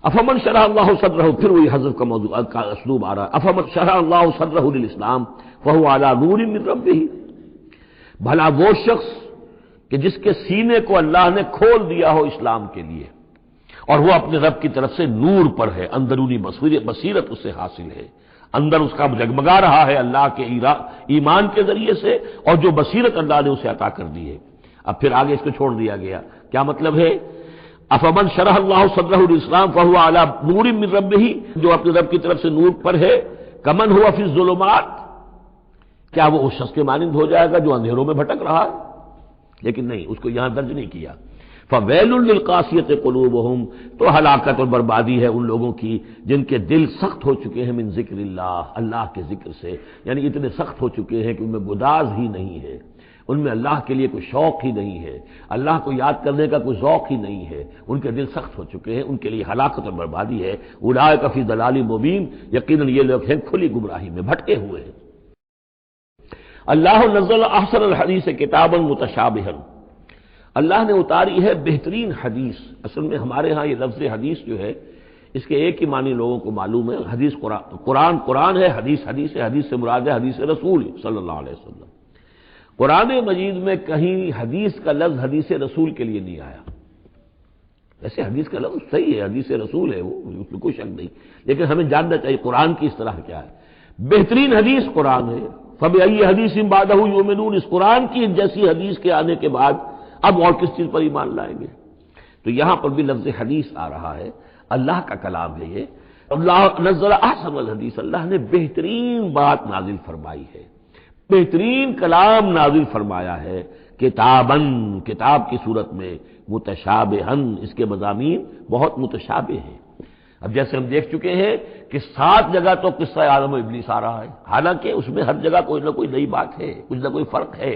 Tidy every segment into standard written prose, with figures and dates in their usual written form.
افمن شرح اللہ صدرہ، پھر وہی حذف کا موضوع کا اسلوب آ رہا ہے، افمن شرح اللہ صدرہ للاسلام فہو علی نور من ربہ، بھلا وہ شخص کہ جس کے سینے کو اللہ نے کھول دیا ہو اسلام کے لیے اور وہ اپنے رب کی طرف سے نور پر ہے، اندرونی بصیرت اس سے حاصل ہے، اندر اس کا جگمگا رہا ہے اللہ کے ایمان کے ذریعے سے، اور جو بصیرت اللہ نے اسے عطا کر دی ہے۔ اب پھر آگے اس کو چھوڑ دیا گیا، کیا مطلب ہے؟ افمن شرح اللہ صدرہ للاسلام فہو علی نور من ربہ، جو اپنے رب کی طرف سے نور پر ہے، کمن ہوا فی الظلمات، کیا وہ اس شخص کے مانند ہو جائے گا جو اندھیروں میں بھٹک رہا ہے؟ لیکن نہیں، اس کو یہاں درج نہیں کیا۔ فویل للقاسیۃ قلوبہم، تو ہلاکت اور بربادی ہے ان لوگوں کی جن کے دل سخت ہو چکے ہیں من ذکر اللہ، اللہ کے ذکر سے، یعنی اتنے سخت ہو چکے ہیں کہ ان میں گداز ہی نہیں ہے، ان میں اللہ کے لیے کوئی شوق ہی نہیں ہے، اللہ کو یاد کرنے کا کوئی ذوق ہی نہیں ہے، ان کے دل سخت ہو چکے ہیں، ان کے لیے ہلاکت اور بربادی ہے۔ اولئک فی ضلال مبین، یقیناً یہ لوگ ہیں کھلی گمراہی میں بھٹکے ہوئے ہیں۔ اللہ نزل احسن الحدیث کتابا متشابہا، اللہ نے اتاری ہے بہترین حدیث۔ اصل میں ہمارے ہاں یہ لفظ حدیث جو ہے اس کے ایک ہی معنی لوگوں کو معلوم ہے، حدیث قرآن ہے، حدیث ہے، حدیث سے مراد ہے حدیث رسول صلی اللہ علیہ وسلم۔ قرآن مجید میں کہیں حدیث کا لفظ حدیث رسول کے لیے نہیں آیا، ویسے حدیث کا لفظ صحیح ہے، حدیث رسول ہے، وہ اس میں کوئی شک نہیں، لیکن ہمیں جاننا چاہیے قرآن کی اصطلاح کیا ہے۔ بہترین حدیث قرآن ہے، فبأي حدیث بعدہ یؤمنون، اس قرآن کی جیسی حدیث کے آنے کے بعد اب اور کس چیز پر ایمان لائیں گے؟ تو یہاں پر بھی لفظ حدیث آ رہا ہے، اللہ کا کلام ہے یہ۔ اللہ نزل احسن الحدیث، اللہ نے بہترین بات نازل فرمائی ہے، بہترین کلام نازل فرمایا ہے، کتاباً، کتاب کی صورت میں، متشابہاً، اس کے مضامین بہت متشابہ ہیں۔ اب جیسے ہم دیکھ چکے ہیں کہ 7 جگہ تو قصہ آدم و ابلیس آ رہا ہے، حالانکہ اس میں ہر جگہ کوئی نہ کوئی نئی بات ہے، کچھ نہ کوئی فرق ہے،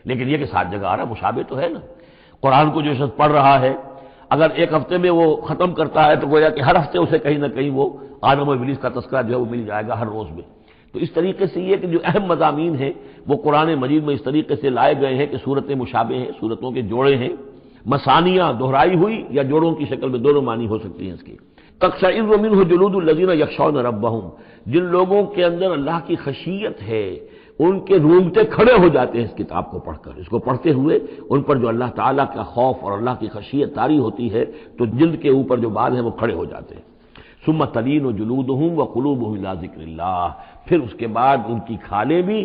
لیکن یہ کہ 7 جگہ آ رہا مشابہ تو ہے نا۔ قرآن کو جو شخص پڑھ رہا ہے اگر ایک ہفتے میں وہ ختم کرتا ہے تو گویا کہ ہر ہفتے اسے کہیں نہ کہیں وہ آدم و ابلیس کا تذکرہ جو ہے وہ مل جائے گا ہر روز میں۔ تو اس طریقے سے یہ کہ جو اہم مضامین ہیں وہ قرآن مجید میں اس طریقے سے لائے گئے ہیں کہ صورتیں مشابہ ہیں، صورتوں کے جوڑے ہیں، مثانیہ دہرائی ہوئی یا جوڑوں کی شکل میں دونوں معنی ہو سکتی ہیں اس کی۔ تقشعر منہ جلود الذین یخشون ربہم، جن لوگوں کے اندر اللہ کی خشیت ہے ان کے رونگٹے کھڑے ہو جاتے ہیں اس کتاب کو پڑھ کر، اس کو پڑھتے ہوئے ان پر جو اللہ تعالیٰ کا خوف اور اللہ کی خشیت طاری ہوتی ہے تو جلد کے اوپر جو بال ہیں وہ کھڑے ہو جاتے ہیں۔ ثم تلین جلودہم وقلوبہم الی ذکر اللہ، پھر اس کے بعد ان کی کھالیں بھی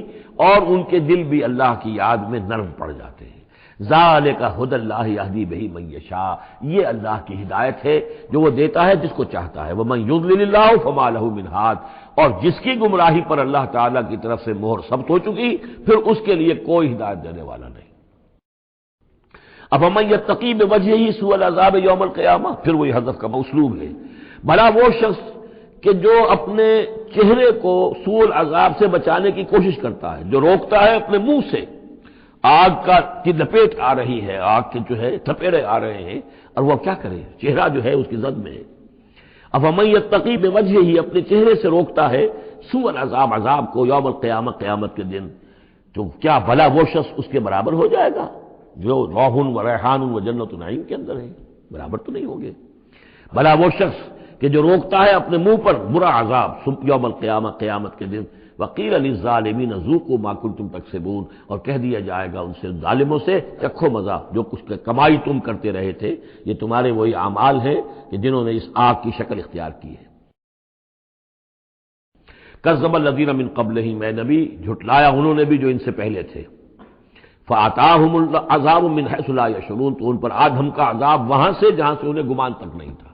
اور ان کے دل بھی اللہ کی یاد میں نرم پڑ جاتے ہیں۔ ذالک ھدی اللہ یہدی بہ من یشاء، یہ اللہ کی ہدایت ہے جو وہ دیتا ہے جس کو چاہتا ہے۔ ومن یضلل اللہ فما لہ من ہاد، اور جس کی گمراہی پر اللہ تعالیٰ کی طرف سے مہر ثبت ہو چکی پھر اس کے لیے کوئی ہدایت دینے والا نہیں۔ افمن یتقی بوجہہ سوء العذاب یوم القیامہ، پھر وہی حذف کا اسلوب ہے، بھلا وہ شخص کہ جو اپنے چہرے کو سوء العذاب سے بچانے کی کوشش کرتا ہے، جو روکتا ہے اپنے منہ سے، آگ کی لپیٹ آ رہی ہے، آگ کے جو ہے تھپیڑے آ رہے ہیں، اور وہ کیا کرے، چہرہ جو ہے اس کی زد میں ہے۔ افمن یتقی بوجہہ، اپنے چہرے سے روکتا ہے سوء العذاب، عذاب کو، یوم القیامہ، قیامت کے دن، تو کیا بھلا وہ شخص اس کے برابر ہو جائے گا جو روح و ریحان و جنت نعیم کے اندر ہے؟ برابر تو نہیں ہوں گے۔ بھلا وہ شخص کہ جو روکتا ہے اپنے منہ پر برا عذاب یوم القیامہ، قیامت کے دن، وقیل للظالمین ذوقوا ما کنتم تکسبون، اور کہہ دیا جائے گا ان سے ظالموں سے چکھو مزہ، جو کچھ کمائی تم کرتے رہے تھے، یہ تمہارے وہی اعمال ہیں کہ جنہوں نے اس آگ کی شکل اختیار کی ہے۔ کذب الذین من قبلہم، اے نبی جھٹلایا انہوں نے بھی جو ان سے پہلے تھے، فآتاہم العذاب من حیث لا یشعرون، تو ان پر آ دھمکا عذاب وہاں سے جہاں سے انہیں گمان تک نہیں تھا۔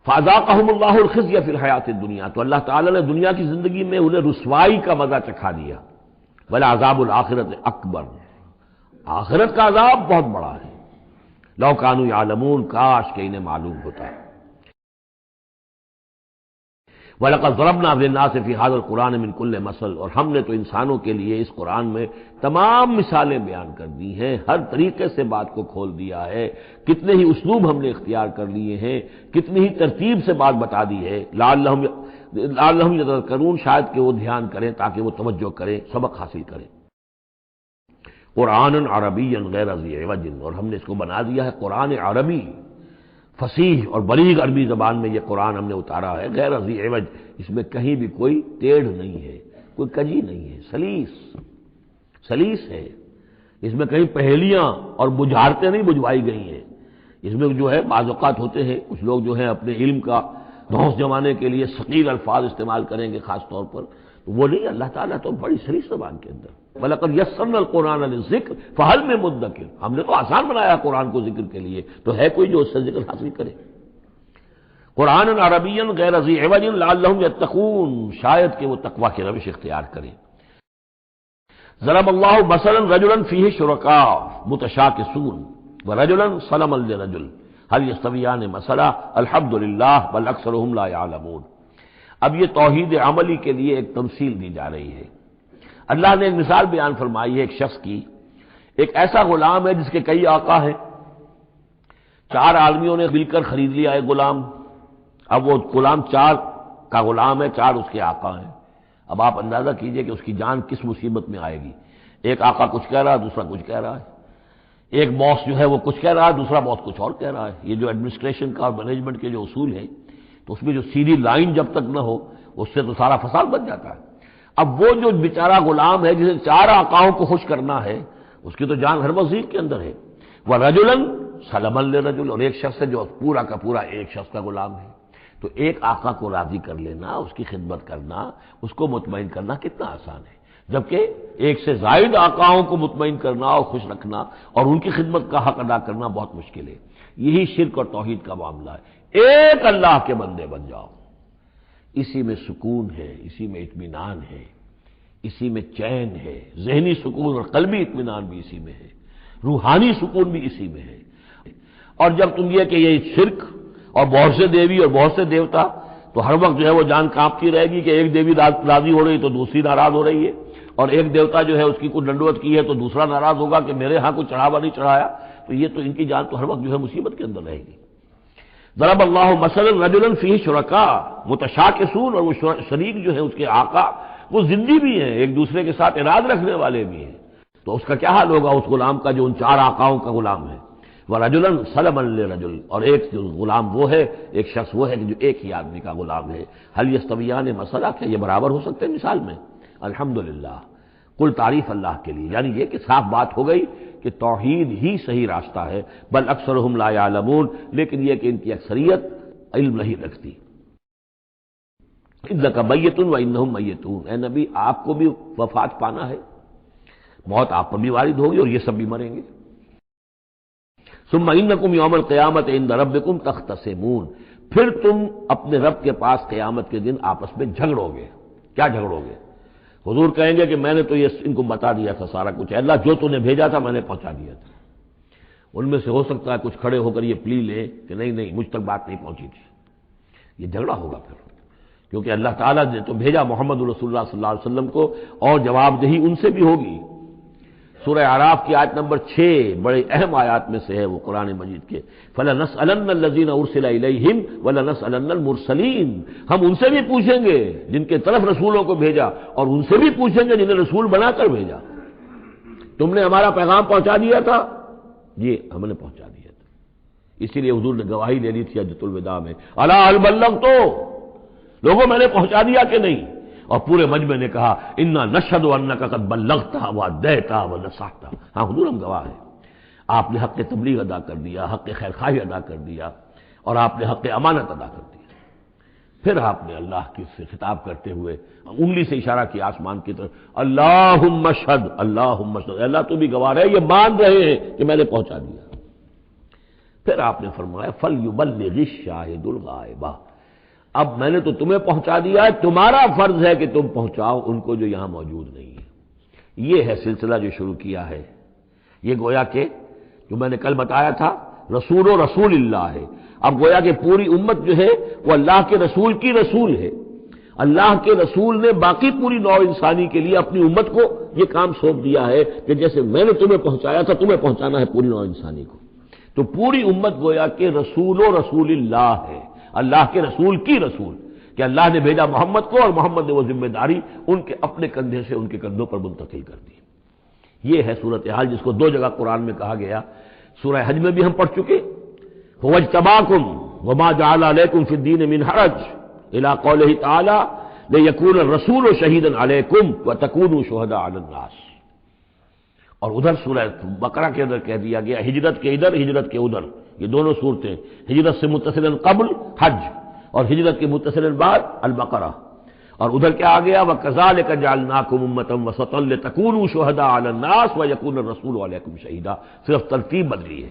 فَأَذَاقَهُمُ اللَّهُ الْخِزْيَ فِي الْحَيَاةِ الدُّنْيَا، تو اللہ تعالیٰ نے دنیا کی زندگی میں انہیں رسوائی کا مزہ چکھا دیا۔ وَلَعَذَابُ الْآخِرَةِ أَكْبَرُ، آخرت کا عذاب بہت بڑا ہے۔ لَوْ كَانُوا يَعْلَمُونَ، کاش کہ انہیں معلوم ہوتا ہے۔ وَلَقَدْ ضَرَبْنَا لِلنَّاسِ فِي هَذَا الْقُرْآنِ مِنْ كُلِّ مَثَلٍ، اور ہم نے تو انسانوں کے لیے اس قرآن میں تمام مثالیں بیان کر دی ہیں، ہر طریقے سے بات کو کھول دیا ہے، کتنے ہی اسلوب ہم نے اختیار کر لیے ہیں، کتنی ہی ترتیب سے بات بتا دی ہے، لعلہم یتذکرون، شاید کہ وہ دھیان کریں، تاکہ وہ توجہ کریں، سبق حاصل کریں۔ قرآن عربی غیر ذی عوج، اور ہم نے اس کو بنا دیا ہے قرآن عربی، فصیح اور بلیغ عربی زبان میں یہ قرآن ہم نے اتارا ہے، غیر ذی عوج، اس میں کہیں بھی کوئی ٹیڑھ نہیں ہے، کوئی کجی نہیں ہے، سلیس ہے، اس میں کہیں پہیلیاں اور بجھارتیں نہیں بجھوائی گئی ہیں۔ اس میں جو ہے بعض اوقات ہوتے ہیں کچھ لوگ جو ہیں اپنے علم کا دھونس جمانے کے لیے ثقیل الفاظ استعمال کریں گے خاص طور پر، تو وہ نہیں، اللہ تعالیٰ تو بڑی سلیس زبان کے اندر وَلَقَدْ يَسَّرْنَا الْقُرْآنَ لِلذِّكْرِ فَهَلْ مِن مُدَّكِرٍ، ہم نے تو آسان بنایا قرآن کو ذکر کے لیے، تو ہے کوئی جو اس سے ذکر حاصل کرے۔ قرآن عربی غیر ذی عوج لعلہم یتقون، شاید کہ وہ تقوی کی روش اختیار کریں۔ ضرب اللہ مثلا رجلا فیہ شرکاء متشاکسون ورجلا سلما لرجل هل یستویان مثلا الحمد للہ بل اکثرهم لا یعلمون۔ اب یہ توحید عملی کے لیے ایک تمثیل دی جا رہی ہے۔ اللہ نے ایک مثال بیان فرمائی ہے ایک شخص کی، ایک ایسا غلام ہے جس کے کئی آقا ہیں، 4 آدمیوں نے مل کر خرید لیا ایک غلام، اب وہ غلام 4 کا غلام ہے، 4 اس کے آقا ہیں۔ اب آپ اندازہ کیجئے کہ اس کی جان کس مصیبت میں آئے گی، ایک آقا کچھ کہہ رہا ہے، دوسرا کچھ کہہ رہا ہے، ایک باس جو ہے وہ کچھ کہہ رہا ہے، دوسرا باس کچھ اور کہہ رہا ہے۔ یہ جو ایڈمنسٹریشن کا اور مینجمنٹ کے جو اصول ہیں، تو اس میں جو سیدھی لائن جب تک نہ ہو اس سے تو سارا فساد بن جاتا ہے۔ اب وہ جو بیچارہ غلام ہے جسے 4 آقاؤں کو خوش کرنا ہے، اس کی تو جان ہر وزیر کے اندر ہے۔ وَرَجُلًا سَلَمًا لِرَجُلٍ، اور ایک شخص ہے جو پورا کا پورا ایک شخص کا غلام ہے۔ تو ایک آقا کو راضی کر لینا، اس کی خدمت کرنا، اس کو مطمئن کرنا کتنا آسان ہے، جبکہ ایک سے زائد آقاؤں کو مطمئن کرنا اور خوش رکھنا اور ان کی خدمت کا حق ادا کرنا بہت مشکل ہے۔ یہی شرک اور توحید کا معاملہ ہے، ایک اللہ کے بندے بن جاؤ، اسی میں سکون ہے، اسی میں اطمینان ہے، اسی میں چین ہے، ذہنی سکون اور قلبی اطمینان بھی اسی میں ہے، روحانی سکون بھی اسی میں ہے۔ اور جب تم یہ کہ یہ شرک اور بہت سے دیوی اور بہت سے دیوتا، تو ہر وقت جو ہے وہ جان کانپتی رہے گی کہ ایک دیوی راضی ہو رہی تو دوسری ناراض ہو رہی ہے، اور ایک دیوتا جو ہے اس کی کوئی ڈنڈوت کی ہے تو دوسرا ناراض ہوگا کہ میرے ہاں کوئی چڑھاوا نہیں چڑھایا، تو یہ تو ان کی جان تو ہر وقت جو ہے مصیبت کے اندر رہے گی۔ ضرب اللہ مثلا رجلا فیہ شرکاء متشاکسون، اور وہ شریک جو ہے اس کے آقا وہ زندی بھی ہیں، ایک دوسرے کے ساتھ اراد رکھنے والے بھی ہیں، تو اس کا کیا حال ہوگا اس غلام کا جو ان 4 آقاؤں کا غلام ہے۔ وَرَجُلًا سَلَمًا لِرَجُلٍ، اور ایک جو غلام وہ ہے، ایک شخص وہ ہے جو ایک ہی آدمی کا غلام ہے۔ هل يستویان مثلا، کیا یہ برابر ہو سکتے ہیں مثال میں؟ الحمدللہ، کل تعریف اللہ کے لیے، یعنی یہ کہ صاف بات ہو گئی کہ توحید ہی صحیح راستہ ہے، بل اکثرهم لا یعلمون، لیکن یہ کہ ان کی اکثریت علم نہیں رکھتی۔ اِنَّکَ مَیِّتٌ وَإِنَّهُم مَیِّتُونَ، اے نبی آپ کو بھی وفات پانا ہے، موت آپ پر بھی وارد ہوگی اور یہ سب بھی مریں گے۔ ثم انکم یوم القیامت عند ربکم تختصمون، پھر تم اپنے رب کے پاس قیامت کے دن آپس میں جھگڑو گے۔ کیا جھگڑو گے؟ حضور کہیں گے کہ میں نے تو یہ ان کو بتا دیا تھا سارا کچھ، اللہ جو تو نے بھیجا تھا میں نے پہنچا دیا تھا۔ ان میں سے ہو سکتا ہے کچھ کھڑے ہو کر یہ پلی لیں کہ نہیں نہیں مجھ تک بات نہیں پہنچی تھی، یہ جھگڑا ہوگا پھر، کیونکہ اللہ تعالیٰ نے تو بھیجا محمد رسول اللہ صلی اللہ علیہ وسلم کو، اور جواب دہی ان سے بھی ہوگی۔ سورہ اعراف کی آیت نمبر 6 بڑے اہم آیات میں سے ہے وہ قرآن مجید کے، فَلَنَسْأَلَنَّ الَّذِينَ أُرْسِلَ إِلَيْهِمْ وَلَنَسْأَلَنَّ الْمُرْسَلِينَ، ہم ان سے بھی پوچھیں گے جن کے طرف رسولوں کو بھیجا، اور ان سے بھی پوچھیں گے جنہیں رسول بنا کر بھیجا۔ تم نے ہمارا پیغام پہنچا دیا تھا؟ جی ہم نے پہنچا دیا تھا۔ اسی لیے حضور نے گواہی دے دی تھی حجۃ الوداع میں، الا هل بلغت، لوگوں میں نے پہنچا دیا کہ نہیں؟ اور پورے مجمع نے کہا انا نشہد انک قد بلغت وادیت ونصحت، ہاں حضور ہم گواہ ہیں، آپ نے حق تبلیغ ادا کر دیا، حق خیر خواہی ادا کر دیا، اور آپ نے حق امانت ادا کر دیا۔ پھر آپ نے اللہ کی سے خطاب کرتے ہوئے انگلی سے اشارہ کیا آسمان کی طرف، اللہم اشہد، اللہم اشہد، اللہ تو بھی گواہ ہے، یہ مان رہے ہیں کہ میں نے پہنچا دیا۔ پھر آپ نے فرمایا فلیبلغ الشاہد الغائب، اب میں نے تو تمہیں پہنچا دیا ہے، تمہارا فرض ہے کہ تم پہنچاؤ ان کو جو یہاں موجود نہیں ہے۔ یہ ہے سلسلہ جو شروع کیا ہے، یہ گویا کہ جو میں نے کل بتایا تھا رسول و رسول اللہ ہے، اب گویا کہ پوری امت جو ہے وہ اللہ کے رسول کی رسول ہے۔ اللہ کے رسول نے باقی پوری نوع انسانی کے لیے اپنی امت کو یہ کام سونپ دیا ہے کہ جیسے میں نے تمہیں پہنچایا تھا تمہیں پہنچانا ہے پوری نوع انسانی کو۔ تو پوری امت گویا کہ رسول و رسول اللہ ہے، اللہ کے رسول کی رسول، کہ اللہ نے بھیجا محمد کو اور محمد نے وہ ذمہ داری ان کے اپنے کندھے سے ان کے کندھوں پر منتقل کر دی۔ یہ ہے صورتحال جس کو دو جگہ قرآن میں کہا گیا. سورہ حج میں بھی ہم پڑھ چکے, وَاجْتَبَاكُمْ وَمَا جَعَلَ عَلَيْكُمْ فِي الدِّينِ مِنْ حَرَجٍ إِلَىٰ قَوْلِهِ تَعَالَىٰ لِيَكُونَ الرَّسُولُ شَهِيدًا عَلَيْكُمْ وَتَكُونُوا شُهَدَاءَ عَلَى النَّاسِ. اور ادھر سورہ بقرہ کے اندر کہہ دیا گیا ہجرت کے ادھر ہجرت کے ادھر, یہ دونوں صورتیں ہجرت سے متصلاً قبل حج اور ہجرت کے متصلاً بعد البقرہ. اور ادھر کیا آ گیا وَكَذَلِكَ جَعَلْنَاكُمْ أُمَّةً وَسَطًا لِتَكُونُوا شُهَدَاءَ عَلَى النَّاسِ وَيَكُونَ الرَّسُولُ عَلَيْكُمْ شَهِيدًا, صرف ترتیب بدلی ہے.